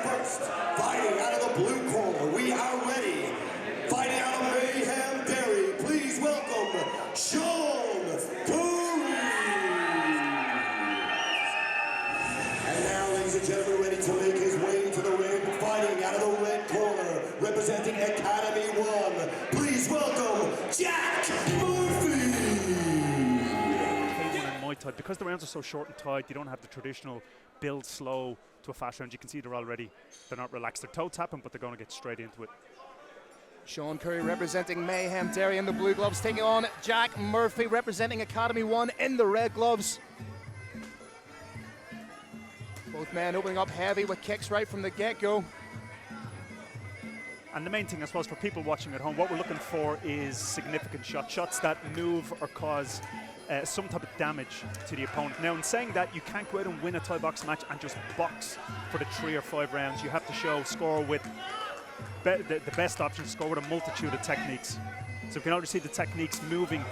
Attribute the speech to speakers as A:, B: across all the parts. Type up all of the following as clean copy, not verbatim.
A: First, fighting out of the blue corner, we are ready. Fighting out of Mayhem, Derry, please welcome Currie. And now, ladies and gentlemen, ready to make his way to the ring, fighting out of the red corner, representing Academy 1, please welcome Jack Murphy.
B: Muay Thai, because the rounds are so short and tight, you don't have the traditional build slow to a fast round. You can see they're not relaxed. They're toe tapping, but they're going to get straight into it.
C: Sean Currie representing Mayhem Derry in the blue gloves, taking on Jack Murphy representing Academy 1 in the red gloves. Both men opening up heavy with kicks right from the get-go.
B: And the main thing, I suppose, for people watching at home, what we're looking for is significant shots that move or cause some type of damage to the opponent. Now, in saying that, you can't go out and win a Thai box match and just box for the 3 or 5 rounds. You have to score with the best option, score with a multitude of techniques. So we can already see the techniques moving.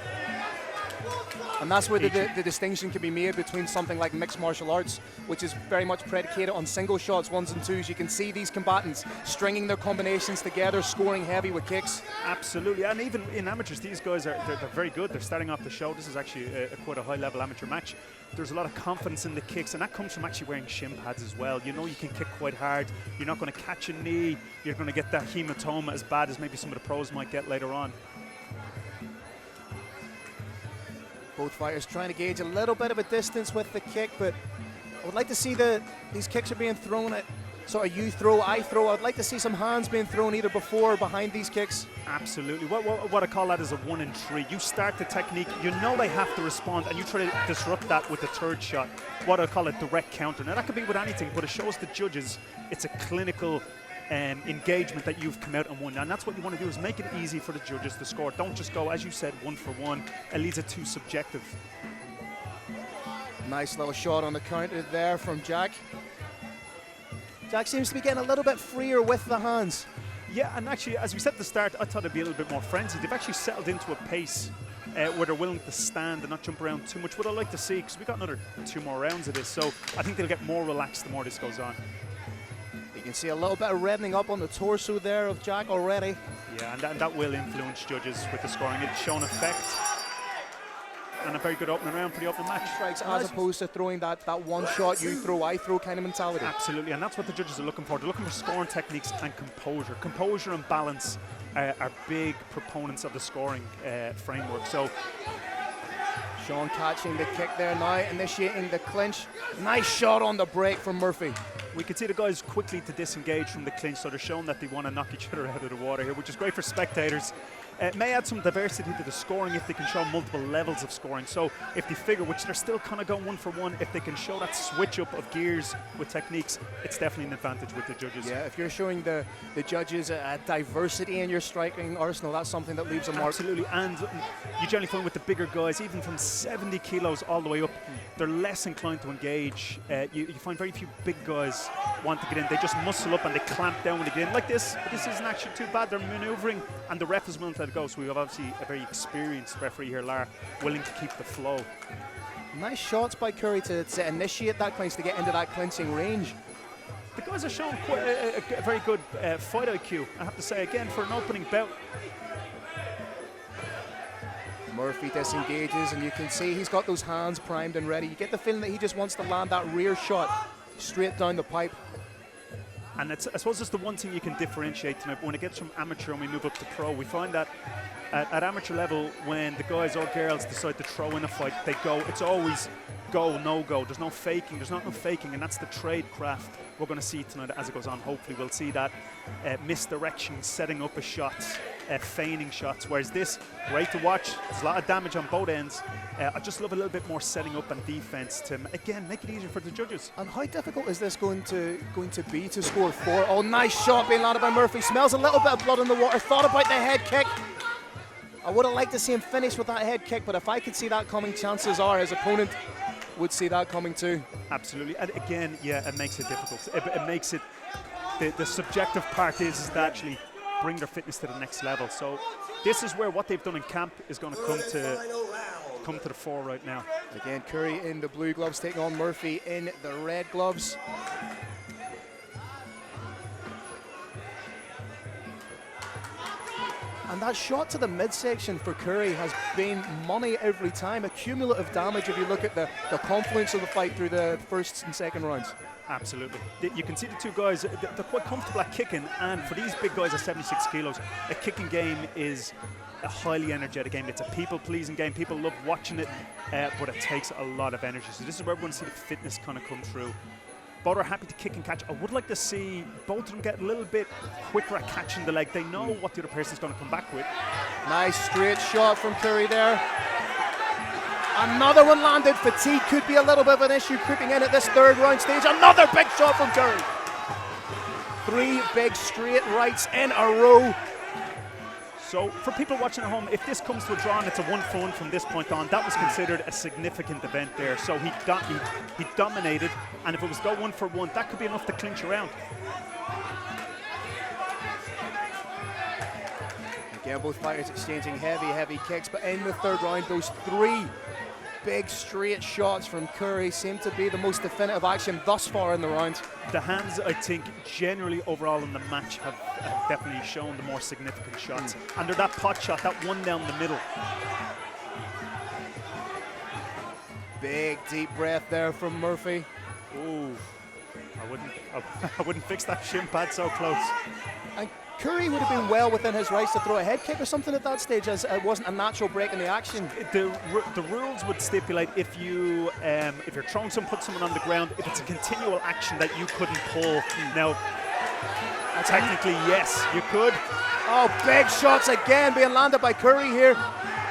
C: And that's where the distinction can be made between something like mixed martial arts, which is very much predicated on single shots, 1s and 2s. You can see these combatants stringing their combinations together, scoring heavy with kicks.
B: Absolutely, and even in amateurs, these guys they're very good. They're starting off the show. This is actually quite a high-level amateur match. There's a lot of confidence in the kicks, and that comes from actually wearing shin pads as well. You know you can kick quite hard. You're not going to catch a knee. You're going to get that hematoma as bad as maybe some of the pros might get later on.
C: Both fighters trying to gauge a little bit of a distance with the kick, but I would like to see these kicks are being thrown at sort of you throw, I throw. I'd like to see some hands being thrown either before or behind these kicks.
B: Absolutely. What I call that is a 1 and 3. You start the technique, you know they have to respond, and you try to disrupt that with the 3rd shot. What I call a direct counter. Now that could be with anything, but it shows the judges it's a clinical engagement that you've come out and won, and that's what you want to do, is make it easy for the judges to score. Don't just go, as you said, 1 for 1. It leaves it too subjective.
C: Nice little shot on the counter there from Jack. Jack seems to be getting a little bit freer with the hands.
B: Yeah, and actually, as we said at the start, I thought it'd be a little bit more frenzied. They've actually settled into a pace where they're willing to stand and not jump around too much, what I like to see, because we've got another 2 more rounds of this, so I think they'll get more relaxed the more this goes on.
C: You can see a little bit of reddening up on the torso there of Jack already.
B: Yeah, and that will influence judges with the scoring. It's shown effect. And a very good opening round for the opening match.
C: Strikes as opposed to throwing that one shot, you throw, I throw kind of mentality.
B: Absolutely, and that's what the judges are looking for. They're looking for scoring techniques and composure. Composure and balance are big proponents of the scoring framework. So
C: Sean catching the kick there now, initiating the clinch. Nice shot on the break from Murphy.
B: We can see the guys quickly to disengage from the clinch, so they're showing that they want to knock each other out of the water here, which is great for spectators. It may add some diversity to the scoring if they can show multiple levels of scoring. So if they figure, which they're still kind of going 1 for 1, if they can show that switch up of gears with techniques, it's definitely an advantage with the judges.
C: Yeah, if you're showing the judges a diversity in your striking arsenal, that's something that leaves a mark.
B: Absolutely, and you generally find with the bigger guys, even from 70 kilos all the way up, they're less inclined to engage. You find very few big guys want to get in. They just muscle up and they clamp down when they get in. Like this isn't actually too bad. They're maneuvering, and the ref is willing to let it go. So we have obviously a very experienced referee here, Lar, willing to keep the flow.
C: Nice shots by Currie to initiate that clinch, to get into that clinching range.
B: The guys are showing quite a very good fight IQ, I have to say, again, for an opening bout.
C: Murphy disengages, and you can see he's got those hands primed and ready. You get the feeling that he just wants to land that rear shot straight down the pipe.
B: And I suppose it's the one thing you can differentiate tonight. When it gets from amateur and we move up to pro, we find that at amateur level, when the guys or girls decide to throw in a fight, they go. It's always go, no go. There's no faking. There's not no faking, and that's the trade craft we're going to see tonight as it goes on. Hopefully, we'll see that misdirection, setting up a shot, feigning shots. Whereas this, great to watch. There's a lot of damage on both ends. I just love a little bit more setting up and defense to, again, make it easier for the judges.
C: And how difficult is this going to be to score 4? Oh, nice shot being landed by Murphy. Smells a little bit of blood in the water. Thought about the head kick. I would have liked to see him finish with that head kick, but if I could see that coming, chances are his opponent would see that coming too.
B: Absolutely, and again, yeah, it makes it difficult. It makes it, the subjective part is to actually bring their fitness to the next level. So this is where what they've done in camp is going to come to the fore right now.
C: Again, Currie in the blue gloves taking on Murphy in the red gloves. And that shot to the midsection for Currie has been money every time. A cumulative damage if you look at the confluence of the fight through the first and second rounds.
B: Absolutely. You can see the two guys, they're quite comfortable at kicking, and for these big guys at 76 kilos, a kicking game is a highly energetic game. It's a people-pleasing game. People love watching it, but it takes a lot of energy. So this is where we're going to see the fitness kind of come through. Both are happy to kick and catch. I would like to see both of them get a little bit quicker at catching the leg. They know what the other person's going to come back with.
C: Nice straight shot from Currie there. Another one landed. Fatigue could be a little bit of an issue creeping in at this third round stage. Another big shot from Currie. 3 big straight rights in a row.
B: So for people watching at home, if this comes to a draw and it's a 1-1 from this point on, that was considered a significant event there. So he dominated, and if it was go 1-for-1, that could be enough to clinch around.
C: Again, both fighters exchanging heavy kicks, but in the third round, those 3 big straight shots from Currie seem to be the most definitive action thus far in the round.
B: The hands, I think, generally overall in the match have definitely shown the more significant shots. Under that pot shot, that one down the middle.
C: Big deep breath there from Murphy.
B: Ooh, I wouldn't fix that shin pad so close.
C: And Currie would have been well within his rights to throw a head kick or something at that stage, as it wasn't a natural break in the action.
B: The rules would stipulate if you're throwing someone, put someone on the ground, if it's a continual action that you couldn't pull. Now, technically, yes, you could.
C: Oh, big shots again being landed by Currie here.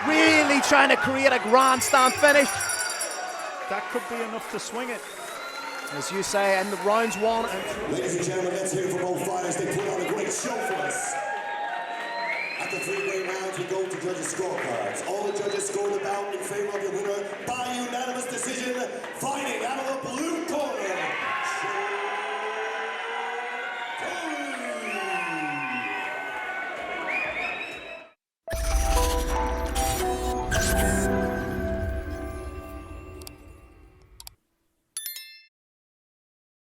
C: Really trying to create a grandstand finish.
B: That could be enough to swing it.
C: As you say, in the rounds 1 and 2.
A: Ladies and gentlemen, let's hear it for both fighters. They put on a great show for us. After 3 great rounds, we go to judges' scorecards. All the judges scored the bout in favor